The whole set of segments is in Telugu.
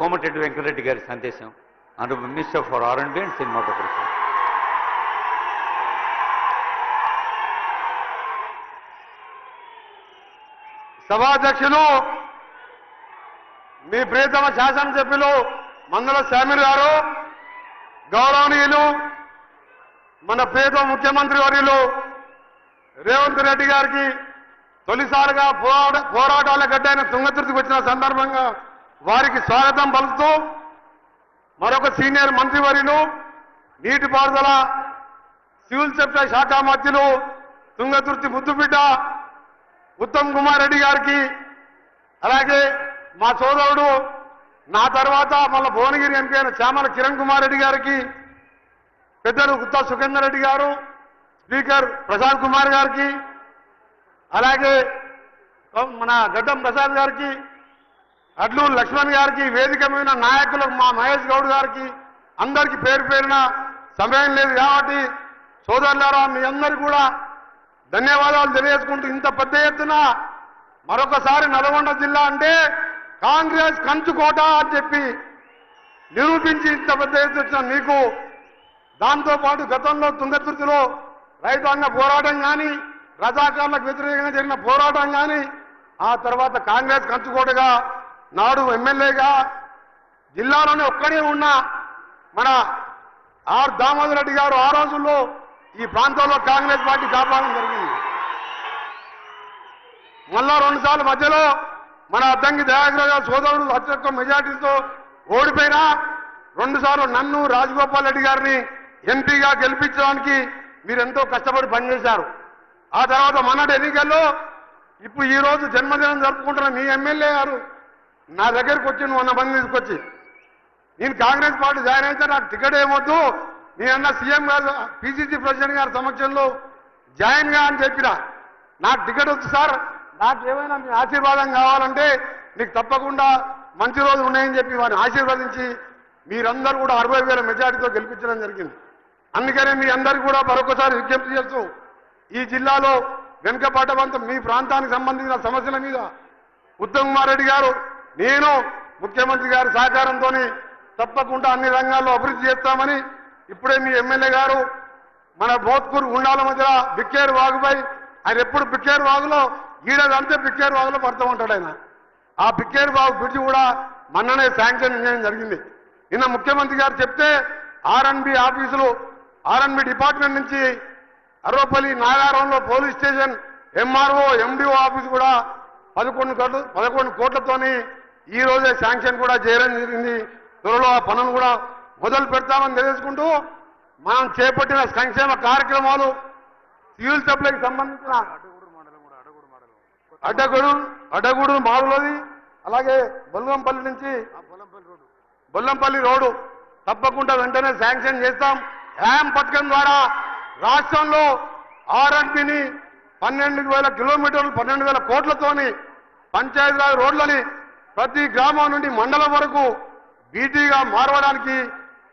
కోమటిరెడ్డి వెంకటరెడ్డి గారి సందేశం. Honourable minister for R&D and cinematography. సభాధ్యక్షులు మీ ప్రియతమ శాసనసభ్యులు మందల శామిర్ గారు, గౌరవనీయులు మన ప్రియతమ ముఖ్యమంత్రి వర్యులు రేవంత్ రెడ్డి గారికి తొలిసారిగా పోరాటాల గడ్డైన తుంగతుర్తికి వచ్చిన సందర్భంగా వారికి స్వాగతం పలుకుతూ, మరొక సీనియర్ మంత్రివర్యులు నీటిపారుదల సివిల్ సప్లై శాఖ మంత్రులు తుంగతుర్తి ముద్దుబిడ్డ ఉత్తమ్ కుమార్ రెడ్డి గారికి, అలాగే మా సోదరుడు నా తర్వాత మళ్ళీ భువనగిరి ఎంపీ అయిన చామల కిరణ్ కుమార్ రెడ్డి గారికి, పెద్దలు గుత్తా సుఖేందర్ రెడ్డి గారు, స్పీకర్ ప్రసాద్ కుమార్ గారికి, అలాగే మన గడ్డం ప్రసాద్ గారికి, అడ్లూరు లక్ష్మణ్ గారికి, వేదిక మీద నాయకులకు మా మహేష్ గౌడ్ గారికి, అందరికీ పేరు పేరున సమయం లేదు కాబట్టి సోదరులారా మీ అందరికీ కూడా ధన్యవాదాలు తెలియజేసుకుంటూ, ఇంత పెద్ద ఎత్తున మరొకసారి నల్గొండ జిల్లా అంటే కాంగ్రెస్ కంచుకోట అని చెప్పి నిరూపించి ఇంత పెద్ద ఎత్తు వచ్చిన మీకు, దాంతోపాటు గతంలో తుంగతుర్తిలో రైతాంగ పోరాటం కానీ, రజాకారులకు వ్యతిరేకంగా జరిగిన పోరాటం కానీ, ఆ తర్వాత కాంగ్రెస్ కంచుకోటగా నాడు ఎమ్మెల్యేగా జిల్లాలోనే ఒక్కడే ఉన్న మన ఆర్ దామోదర్ రెడ్డి గారు ఆ రోజుల్లో ఈ ప్రాంతంలో కాంగ్రెస్ పార్టీ కాపాడడం జరిగింది. మళ్ళా 2 సార్లు మధ్యలో మన అద్దంకి దయాకర్ గారు సోదరుడు అత్యధిక మెజార్టీతో ఓడిపోయినా 2 సార్లు నన్ను రాజగోపాల్ రెడ్డి గారిని ఎంపీగా గెలిపించడానికి మీరెంతో కష్టపడి పనిచేశారు. ఆ తర్వాత మొన్నటి ఎన్నికల్లో ఇప్పుడు ఈ రోజు జన్మదినం జరుపుకుంటున్న మీ ఎమ్మెల్యే గారు నా దగ్గరికి వచ్చి 100 మంది తీసుకొచ్చి, నేను కాంగ్రెస్ పార్టీ జాయిన్ అయితే నాకు టికెట్ ఏమొద్దు, నేనన్న సీఎం గారు పిసిసి ప్రెసిడెంట్ గారి సమక్షంలో జాయిన్ గా అని చెప్పిన, నాకు టికెట్ వద్దు సార్, నాకు ఏమైనా మీ ఆశీర్వాదం కావాలంటే నీకు తప్పకుండా మంచి రోజులు ఉన్నాయని చెప్పి వారిని ఆశీర్వదించి మీరందరూ కూడా 60,000 మెజార్టీతో గెలిపించడం జరిగింది. అందుకనే మీ అందరికీ కూడా మరొకసారి విజ్ఞప్తి చేస్తూ, ఈ జిల్లాలో వెనుకబడ్డ మీ ప్రాంతానికి సంబంధించిన సమస్యల మీద ఉత్తమ్ కుమార్ రెడ్డి గారు, నేను ముఖ్యమంత్రి గారి సహకారంతో తప్పకుండా అన్ని రంగాల్లో అభివృద్ధి చేస్తామని ఇప్పుడే మీ ఎమ్మెల్యే గారు మన భోత్పూర్ గుండాల మధ్య బిక్కేరు వాగుపై ఆయన ఎప్పుడు బిక్కేరు వాగులో ఈడదంటే బిక్కేరు వాగులో పడుతూ ఉంటాడు ఆయన. ఆ బిక్కేరు వాగు బ్రిడ్జ్ కూడా మొన్ననే శాంక్షన్ చేయడం జరిగింది. నిన్న ముఖ్యమంత్రి గారు చెప్తే R&B ఆఫీసులు R&B డిపార్ట్మెంట్ నుంచి అర్వపల్లి నాగారంలో police station MRO MDO office కూడా 11 కోట్లతోని ఈ రోజే శాంక్షన్ కూడా చేయడం జరిగింది. త్వరలో ఆ పనులు కూడా మొదలు పెడతామని తెలియజేసుకుంటూ, మనం చేపట్టిన సంక్షేమ కార్యక్రమాలు సివిల్ సప్లైకి సంబంధించిన అడ్డగూడు మారులోది, అలాగే బొల్లంపల్లి నుంచి బొల్లంపల్లి రోడ్డు తప్పకుండా వెంటనే శాంక్షన్ చేస్తాం. హ్యామ్ పథకం ద్వారా రాష్ట్రంలో R&Bని 12,000 కిలోమీటర్లు 12,000 కోట్లతోని పంచాయతీరాజ్ రోడ్లని ప్రతి గ్రామం నుండి మండలం వరకు బీటీగా మారవడానికి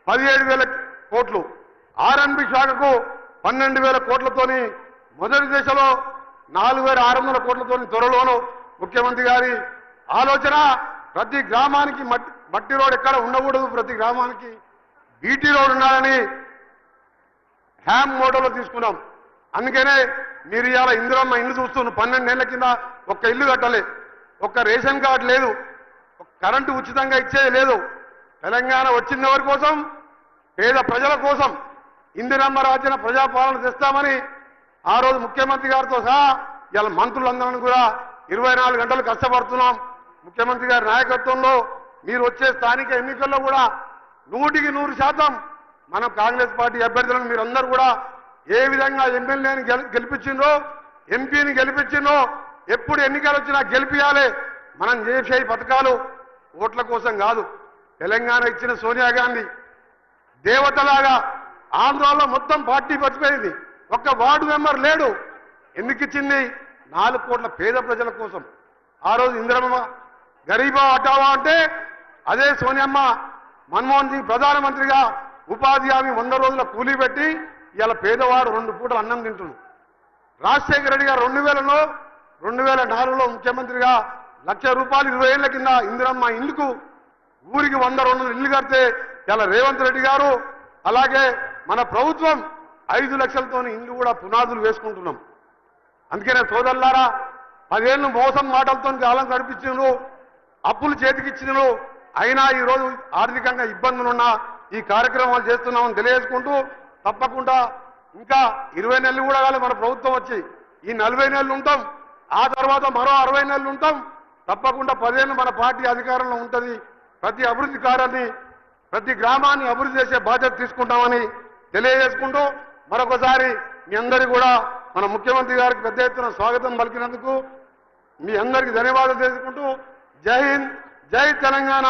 17,000 కోట్లు, R&B శాఖకు 12,000 కోట్లతోని మొదటి దశలో 4,600 కోట్లతోని త్వరలోనూ ముఖ్యమంత్రి గారి ఆలోచన ప్రతి గ్రామానికి మట్టి రోడ్ ఎక్కడ ఉండకూడదు, ప్రతి గ్రామానికి బీటీ రోడ్ ఉండాలని హ్యామ్ మోడల్లో తీసుకున్నాం. అందుకనే మీరు ఇవాళ ఇందిరమ్మ ఇల్లు చూస్తున్న 12 ఏళ్ల కింద ఒక్క ఇల్లు కట్టలే, ఒక్క రేషన్ కార్డు లేదు, కరెంటు ఉచితంగా ఇచ్చేది లేదు. తెలంగాణ వచ్చిన వారి కోసం, పేద ప్రజల కోసం ఇందిరమ్మ రాజ్యం ప్రజాపాలన తెస్తామని ఆ రోజు ముఖ్యమంత్రి గారితో సహా ఇవాళ మంత్రులందరినీ కూడా 24 గంటలు కష్టపడుతున్నాం. ముఖ్యమంత్రి గారి నాయకత్వంలో మీరు వచ్చే స్థానిక ఎన్నికల్లో కూడా 100% మనం కాంగ్రెస్ పార్టీ అభ్యర్థులను మీరందరూ కూడా ఏ విధంగా ఎమ్మెల్యేని గెలిపించిందో, ఎంపీని గెలిపించిందో, ఎప్పుడు ఎన్నికలు వచ్చినా గెలిపియాలి. మనం చేసే పథకాలు ఓట్ల కోసం కాదు. తెలంగాణ ఇచ్చిన సోనియా గాంధీ దేవతలాగా ఆంధ్రాలో మొత్తం పార్టీ పచ్చిపోయింది, ఒక్క వార్డు మెంబర్ లేడు. ఎందుకు ఇచ్చింది? 4 కోట్ల పేద ప్రజల కోసం. ఆ రోజు ఇందిరమ్మ గరీబా హటావా అంటే అదే సోనియమ్మ మన్మోహన్ సింగ్ ప్రధానమంత్రిగా ఉపాధి హామీ 100 రోజుల కూలీ పెట్టి ఇవాళ పేదవాడు 2 పూటలు అన్నం తింటున్నాడు. రాజశేఖర రెడ్డి గారు 2004లో ముఖ్యమంత్రిగా ₹1,00,000 20 ఏళ్ల కింద ఇందిరమ్మ ఇందుకు ఊరికి 100-200 ఇల్లు కడితే ఇలా రేవంత్ రెడ్డి గారు అలాగే మన ప్రభుత్వం 5 లక్షలతో ఇల్లు కూడా పునాదులు వేసుకుంటున్నాం. అందుకనే సోదరులారా 10 ఏళ్ళు మోసం మాటలతో కాలం గడిపించినారు, అప్పులు చేతికిచ్చినారు, అయినా ఈరోజు ఆర్థికంగా ఇబ్బందులున్న ఈ కార్యక్రమాలు చేస్తున్నామని తెలియజేసుకుంటూ తప్పకుండా ఇంకా 20 నెలలు కూడా కాలే మన ప్రభుత్వం వచ్చి, ఈ 40 నెలలు ఉంటాం, ఆ తర్వాత మరో 60 నెలలు ఉంటాం. తప్పకుండా 10 ఏళ్ళు మన పార్టీ అధికారంలో ఉంటుంది. ప్రతి అభివృద్ధి కార్యాన్ని ప్రతి గ్రామాన్ని అభివృద్ధి చేసే బాధ్యత తీసుకుంటామని తెలియజేసుకుంటూ మరొకసారి మీ అందరికీ కూడా మన ముఖ్యమంత్రి గారికి పెద్ద ఎత్తున స్వాగతం పలికినందుకు మీ అందరికీ ధన్యవాదాలు తెలుసుకుంటూ జై హింద్, జై తెలంగాణ,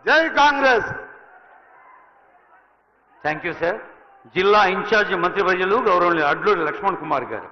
జై కాంగ్రెస్. Thank you sir. జిల్లా ఇన్ఛార్జి మంత్రివర్యులు గౌరవనీయులు అడ్లూరి లక్ష్మణ్ కుమార్ గారు.